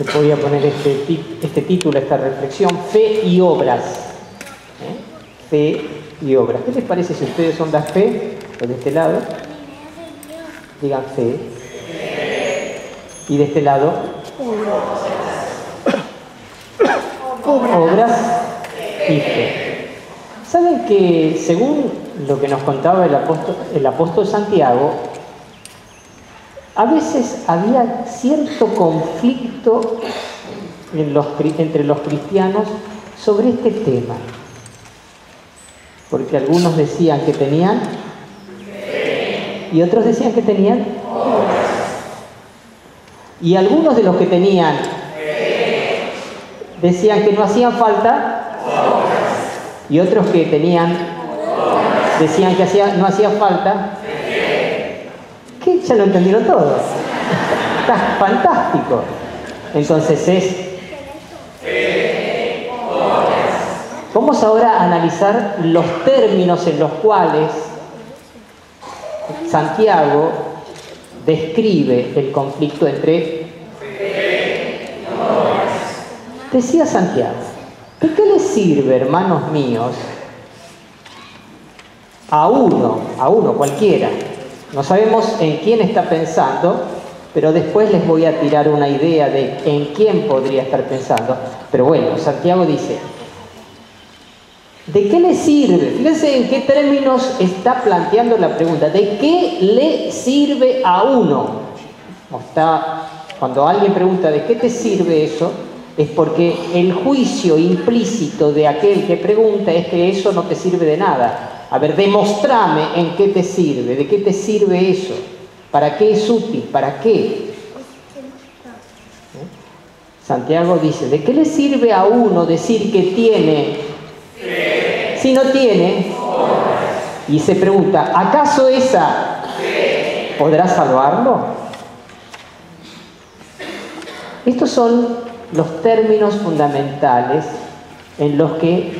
le podría poner este título, esta reflexión, fe y obras. Fe y obras. ¿Qué les parece si ustedes son de fe, o de este lado? Digan fe. Y de este lado, obras y fe. ¿Saben que según lo que nos contaba el apóstol Santiago, a veces había cierto conflicto entre los cristianos sobre este tema? Porque algunos decían que tenían y otros decían que tenían. Y algunos de los que tenían decían que no hacían falta, y otros que tenían decían que no hacía falta. ¿Qué? Ya lo entendieron todos. Está fantástico. Entonces vamos ahora a analizar los términos en los cuales Santiago describe el conflicto entre fe y obras. Decía Santiago, ¿de qué les sirve, hermanos míos, a uno cualquiera? No sabemos en quién está pensando, pero después les voy a tirar una idea de en quién podría estar pensando. Pero bueno, Santiago dice, ¿de qué le sirve? Fíjense en qué términos está planteando la pregunta. ¿De qué le sirve a uno? Cuando alguien pregunta ¿de qué te sirve eso? Es porque el juicio implícito de aquel que pregunta es que eso no te sirve de nada. A ver, demostrame en qué te sirve. ¿De qué te sirve eso? ¿Para qué es útil? ¿Para qué? Santiago dice, ¿de qué le sirve a uno decir que tiene si no tiene? Y se pregunta, ¿acaso esa podrá salvarlo? Estos son los términos fundamentales en los que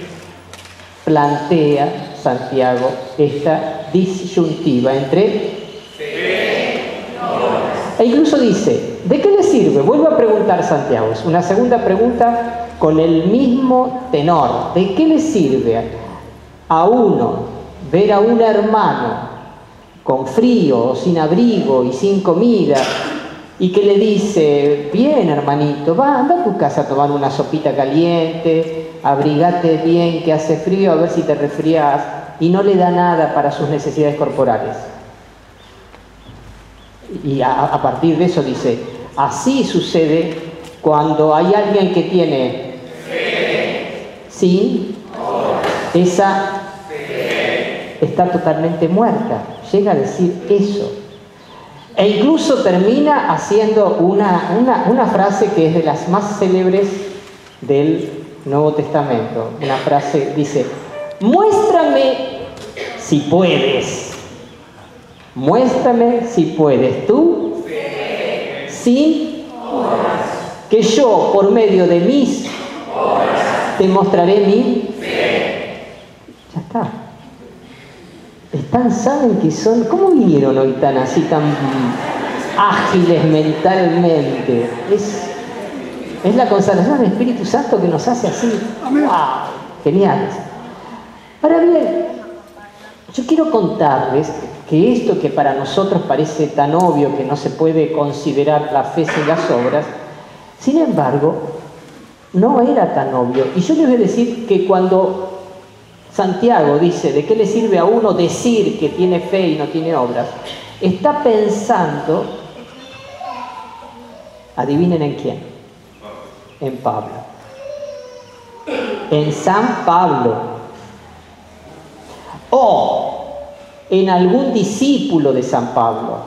plantea Santiago esta disyuntiva entre e incluso dice, ¿de qué le sirve? Vuelvo a preguntar Santiago, es una segunda pregunta con el mismo tenor. ¿De qué le sirve a uno ver a un hermano con frío o sin abrigo y sin comida y que le dice, bien hermanito, anda a tu casa a tomar una sopita caliente, abrigate bien que hace frío a ver si te resfrías, y no le da nada para sus necesidades corporales? Y a partir de eso dice, así sucede cuando hay alguien que tiene sin, esa está totalmente muerta. Llega a decir eso. E incluso termina haciendo una frase que es de las más célebres del Nuevo Testamento. Una frase, dice, muéstrame si puedes. Muéstrame si puedes tú, sin que yo, por medio de mis, te mostraré mi. Ya está. Saben que son, ¿cómo vinieron hoy tan así, tan ágiles mentalmente? Es la consagración del Espíritu Santo que nos hace así. ¡Wow! Geniales. Ahora bien, yo quiero contarles que esto que para nosotros parece tan obvio que no se puede considerar la fe sin las obras, sin embargo, no era tan obvio. Y yo les voy a decir que cuando Santiago dice, ¿de qué le sirve a uno decir que tiene fe y no tiene obras? Está pensando, adivinen en quién, en Pablo, en San Pablo, o en algún discípulo de San Pablo,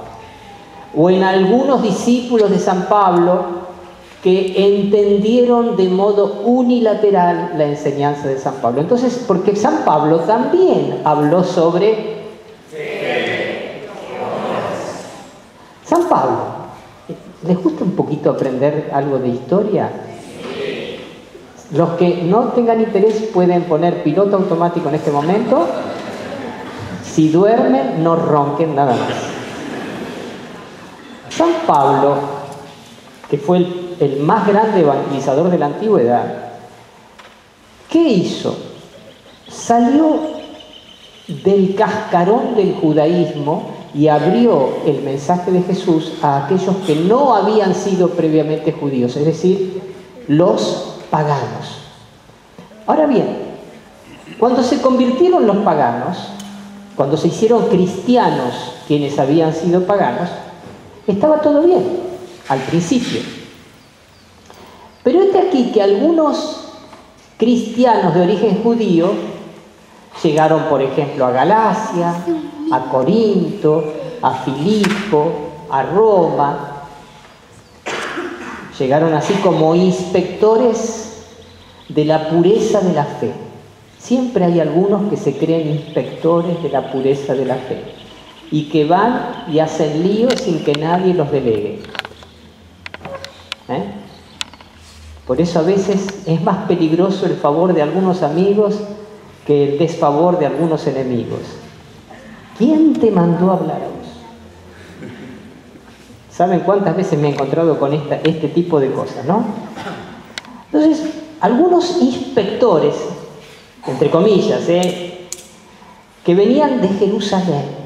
o en algunos discípulos de San Pablo que entendieron de modo unilateral la enseñanza de San Pablo. Entonces, porque San Pablo también habló sobre San Pablo. ¿Les gusta un poquito aprender algo de historia? Los que no tengan interés pueden poner piloto automático en este momento. Si duermen, no ronquen nada más. San Pablo que fue el más grande evangelizador de la antigüedad, ¿qué hizo? Salió del cascarón del judaísmo y abrió el mensaje de Jesús a aquellos que no habían sido previamente judíos, es decir, los paganos. Ahora bien, cuando se convirtieron los paganos, cuando se hicieron cristianos quienes habían sido paganos, estaba todo bien, al principio. Pero es de aquí que algunos cristianos de origen judío llegaron, por ejemplo, a Galacia, a Corinto, a Filipo, a Roma. Llegaron así como inspectores de la pureza de la fe. Siempre hay algunos que se creen inspectores de la pureza de la fe y que van y hacen lío sin que nadie los delegue. Por eso a veces es más peligroso el favor de algunos amigos que el desfavor de algunos enemigos. ¿Quién te mandó a hablar a vos? ¿Saben cuántas veces me he encontrado con este tipo de cosas, no? Entonces, algunos inspectores, entre comillas, que venían de Jerusalén,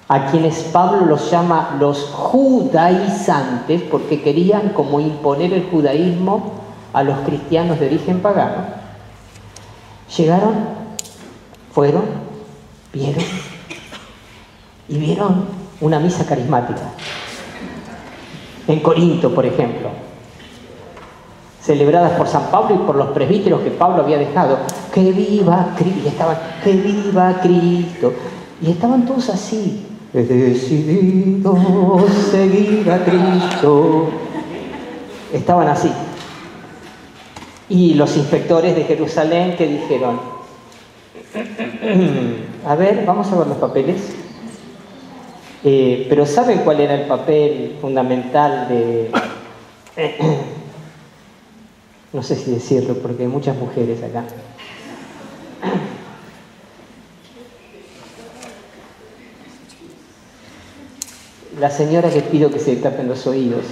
a quienes Pablo los llama los judaizantes, porque querían como imponer el judaísmo a los cristianos de origen pagano, llegaron, fueron, vieron una misa carismática. En Corinto, por ejemplo, celebradas por San Pablo y por los presbíteros que Pablo había dejado. ¡Que viva Cristo! Y estaban, ¡que viva Cristo! Y estaban todos así. He decidido seguir a Cristo. Estaban así. Y los inspectores de Jerusalén que dijeron, a ver, vamos a ver los papeles. Pero ¿saben cuál era el papel fundamental de... no sé si decirlo porque hay muchas mujeres acá. La señora que pido que se tapen los oídos.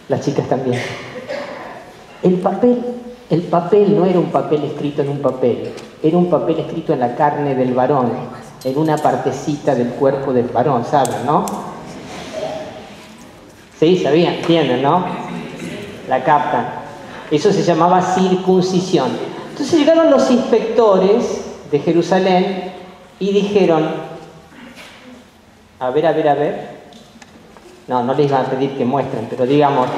Las chicas también. El papel no era un papel escrito en un papel, era un papel escrito en la carne del varón, en una partecita del cuerpo del varón, ¿saben, no? Sí, sabían, entienden, ¿no? La captan. Eso se llamaba circuncisión. Entonces llegaron los inspectores de Jerusalén y dijeron, a ver. No les iban a pedir que muestren, pero digamos...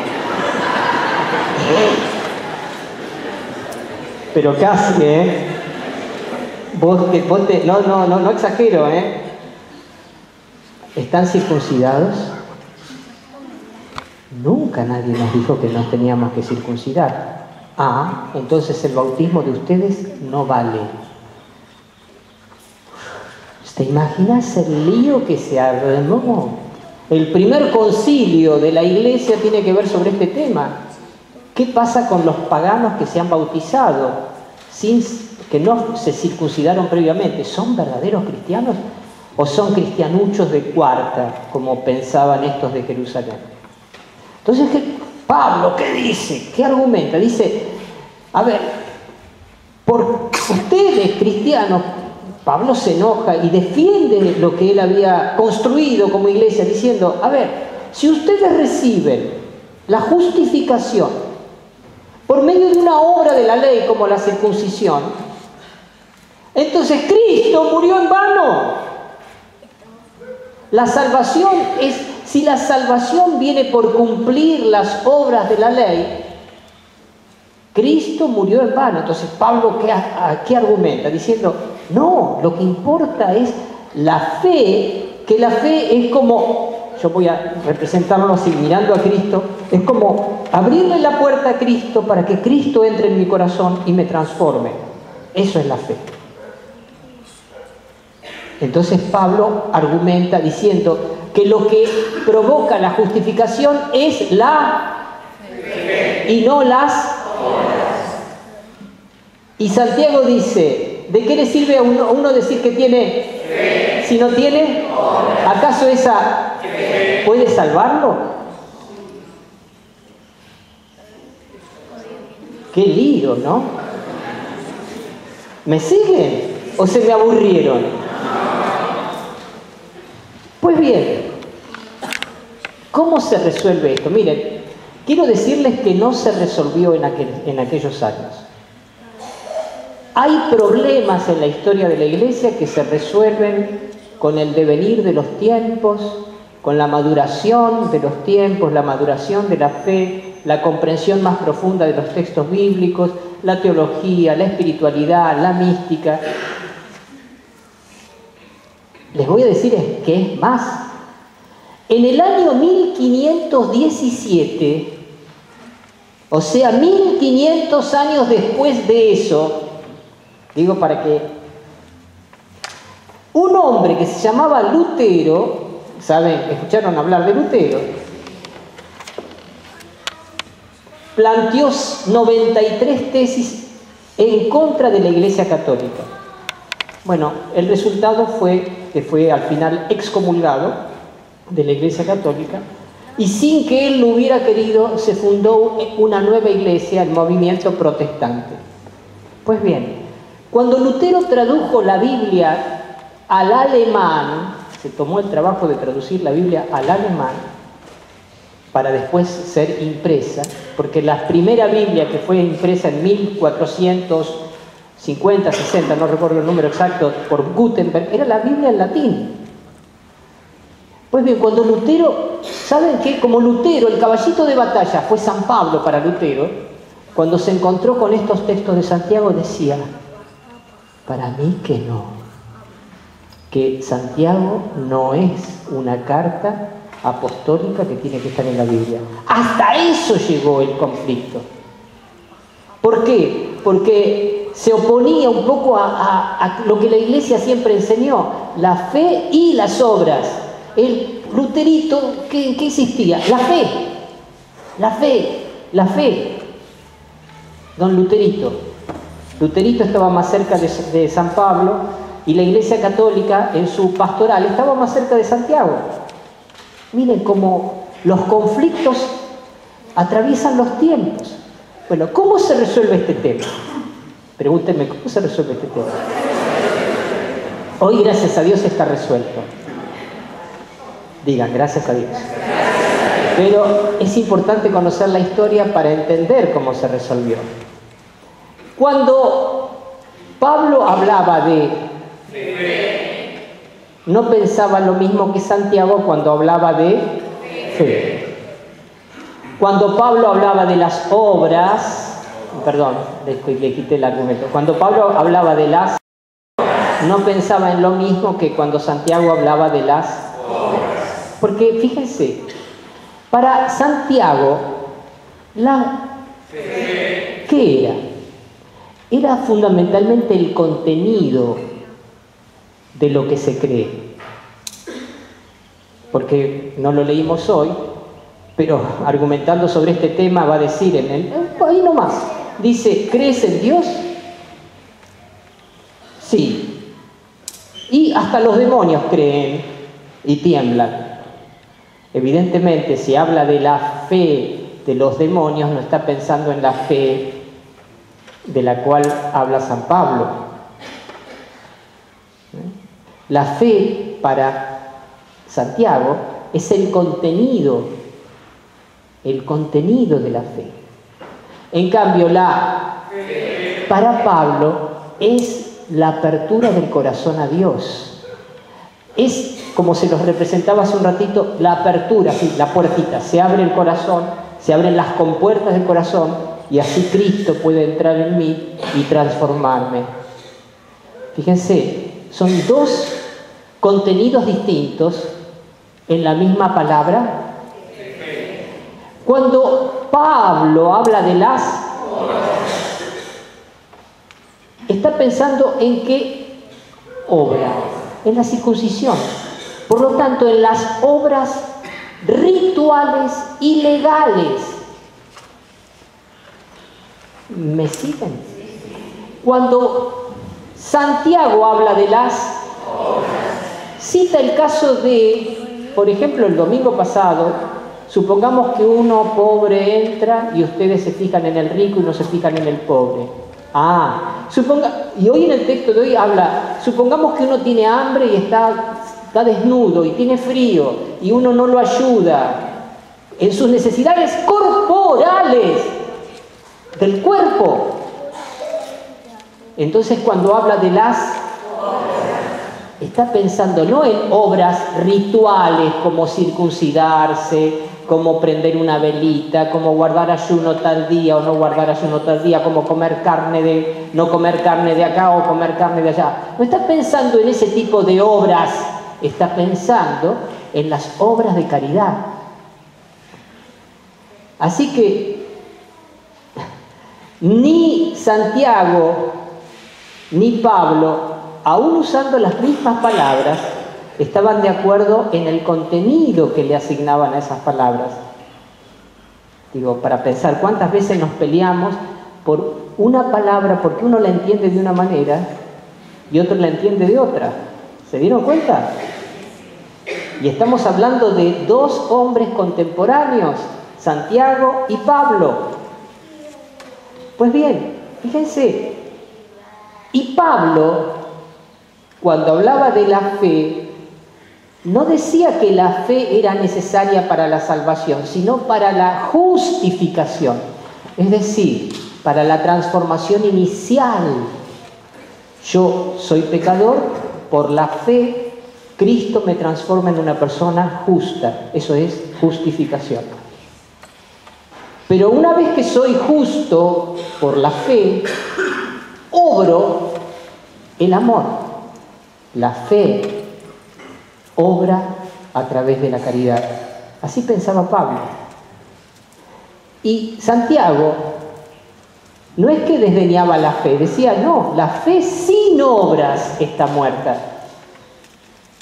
Pero casi, No exagero, ¿Están circuncidados? Nunca nadie nos dijo que nos teníamos que circuncidar. Entonces el bautismo de ustedes no vale. ¿Te imaginas el lío que se armó? El primer concilio de la iglesia tiene que ver sobre este tema. ¿Qué pasa con los paganos que se han bautizado sin que no se circuncidaron previamente? ¿Son verdaderos cristianos o son cristianuchos de cuarta, como pensaban estos de Jerusalén? Entonces, Pablo, ¿qué dice? ¿Qué argumenta? Dice, a ver, por ustedes cristianos, Pablo se enoja y defiende lo que él había construido como iglesia, diciendo, a ver, si ustedes reciben la justificación por medio de una obra de la ley como la circuncisión, entonces Cristo murió en vano. La salvación si la salvación viene por cumplir las obras de la ley, Cristo murió en vano. Entonces Pablo, ¿qué argumenta? Diciendo, no, lo que importa es la fe, que la fe es como, yo voy a representarlo así, mirando a Cristo, es como abrirle la puerta a Cristo para que Cristo entre en mi corazón y me transforme. Eso es la fe. Entonces Pablo argumenta diciendo que lo que provoca la justificación es la fe y no las obras. Y Santiago dice, ¿de qué le sirve a uno decir que tiene fe si no tiene obras? ¿Acaso esa fe puede salvarlo? Qué lío, ¿no? ¿Me siguen o se me aburrieron? Pues bien, ¿cómo se resuelve esto? Miren, quiero decirles que no se resolvió en aquellos años. Hay problemas en la historia de la Iglesia que se resuelven con el devenir de los tiempos, con la maduración de los tiempos, la maduración de la fe, la comprensión más profunda de los textos bíblicos, la teología, la espiritualidad, la mística. Les voy a decir que es más. En el año 1517, o sea, 1500 años después de eso, digo para que un hombre que se llamaba Lutero, ¿saben? ¿Escucharon hablar de Lutero? Planteó 93 tesis en contra de la Iglesia Católica. Bueno, el resultado fue que fue al final excomulgado de la Iglesia Católica y sin que él lo hubiera querido se fundó una nueva iglesia, el movimiento protestante. Pues bien, cuando Lutero tradujo la Biblia al alemán, se tomó el trabajo de traducir la Biblia al alemán para después ser impresa, porque la primera Biblia que fue impresa en 1450, 60, no recuerdo el número exacto, por Gutenberg, era la Biblia en latín. Pues bien, cuando Lutero, ¿saben qué? Como Lutero, el caballito de batalla fue San Pablo para Lutero, cuando se encontró con estos textos de Santiago decía, para mí que no, que Santiago no es una carta apostólica que tiene que estar en la Biblia. Hasta eso llegó el conflicto. ¿Por qué? Porque se oponía un poco a lo que la Iglesia siempre enseñó, la fe y las obras. El luterito, ¿qué existía? La fe, la fe, la fe. Don Luterito estaba más cerca de San Pablo y la Iglesia Católica en su pastoral estaba más cerca de Santiago. Miren cómo los conflictos atraviesan los tiempos. Bueno, ¿cómo se resuelve este tema? Pregúntenme, ¿cómo se resuelve este tema? Hoy, gracias a Dios, está resuelto. Digan, gracias a Dios. Pero es importante conocer la historia para entender cómo se resolvió. Cuando Pablo hablaba de no pensaba lo mismo que Santiago cuando hablaba de fe. Cuando Pablo hablaba de las obras, perdón, le quité el argumento. Cuando Pablo hablaba de las, no pensaba en lo mismo que cuando Santiago hablaba de las obras. Porque fíjense, para Santiago, la fe, ¿qué era? Era fundamentalmente el contenido de lo que se cree. Porque no lo leímos hoy, pero argumentando sobre este tema va a decir ahí nomás, dice, ¿crees en Dios? Sí. Y hasta los demonios creen y tiemblan. Evidentemente, si habla de la fe de los demonios, no está pensando en la fe de la cual habla San Pablo. La fe para Santiago es el contenido de la fe. En cambio, la fe para Pablo es la apertura del corazón a Dios. Es como se los representaba hace un ratito, la apertura, sí, la puertita. Se abre el corazón, se abren las compuertas del corazón y así Cristo puede entrar en mí y transformarme. Fíjense, son dos contenidos distintos en la misma palabra. Cuando Pablo habla de las obras, está pensando en qué obra, en la circuncisión. Por lo tanto, en las obras rituales y legales. ¿Me siguen? Cuando Santiago habla de las obras, cita el caso de, por ejemplo, el domingo pasado, Supongamos que uno pobre entra y ustedes se fijan en el rico y no se fijan en el pobre. Y hoy en el texto de hoy habla, supongamos que uno tiene hambre y está desnudo y tiene frío y uno no lo ayuda en sus necesidades corporales del cuerpo. Entonces cuando habla de las está pensando no en obras rituales como circuncidarse, como prender una velita, como guardar ayuno tal día o no guardar ayuno tal día, como no comer carne de acá o comer carne de allá. No está pensando en ese tipo de obras, está pensando en las obras de caridad. Así que ni Santiago ni Pablo, aún usando las mismas palabras, estaban de acuerdo en el contenido que le asignaban a esas palabras. Digo, para pensar cuántas veces nos peleamos por una palabra porque uno la entiende de una manera y otro la entiende de otra. ¿Se dieron cuenta? Y estamos hablando de dos hombres contemporáneos, Santiago y Pablo. Pues bien, fíjense, y Pablo, cuando hablaba de la fe, no decía que la fe era necesaria para la salvación, sino para la justificación, es decir, para la transformación inicial. Yo soy pecador, por la fe, Cristo me transforma en una persona justa, eso es justificación. Pero una vez que soy justo por la fe, obro el amor. La fe obra a través de la caridad. Así pensaba Pablo. Y Santiago no es que desdeñaba la fe, decía, no, la fe sin obras está muerta.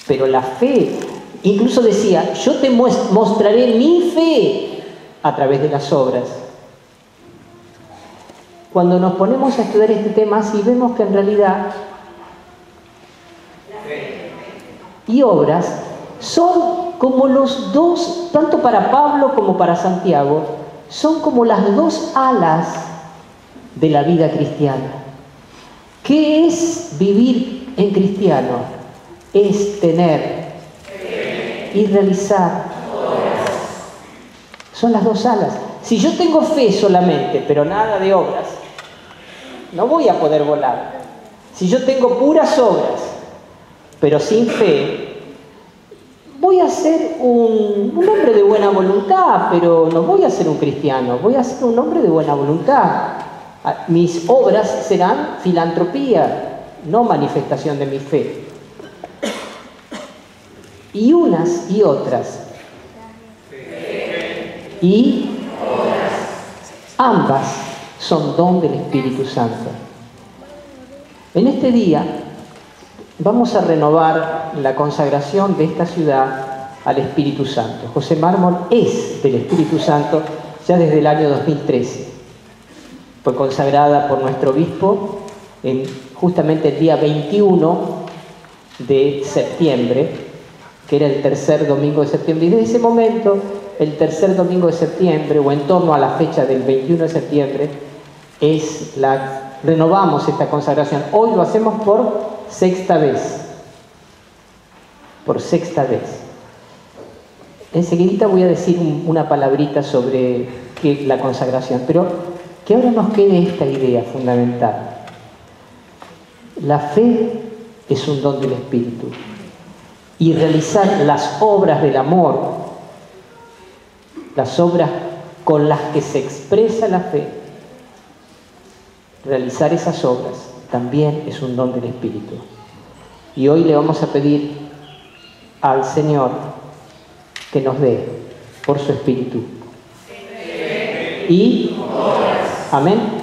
Pero la fe, incluso decía, yo te mostraré mi fe a través de las obras. Cuando nos ponemos a estudiar este tema, así vemos que en realidad y obras son como los dos, tanto para Pablo como para Santiago, son como las dos alas de la vida cristiana. ¿Qué es vivir en cristiano? Es tener y realizar. Son las dos alas. Si yo tengo fe solamente, pero nada de obras, no voy a poder volar. Si yo tengo puras obras, pero sin fe, voy a ser un hombre de buena voluntad, pero no voy a ser un cristiano, voy a ser un hombre de buena voluntad. Mis obras serán filantropía, no manifestación de mi fe. Y unas y otras. Y ambas son don del Espíritu Santo. En este día vamos a renovar la consagración de esta ciudad al Espíritu Santo. José Mármol es del Espíritu Santo ya desde el año 2013. Fue consagrada por nuestro obispo justamente el día 21 de septiembre, que era el tercer domingo de septiembre. Y desde ese momento, el tercer domingo de septiembre, o en torno a la fecha del 21 de septiembre, renovamos esta consagración. Hoy lo hacemos por sexta vez. Por sexta vez. Enseguida voy a decir una palabrita sobre la consagración, pero que ahora nos quede esta idea fundamental. La fe es un don del Espíritu. Y realizar las obras del amor, las obras con las que se expresa la fe, realizar esas obras también es un don del Espíritu. Y hoy le vamos a pedir al Señor que nos dé por su Espíritu. Y amén.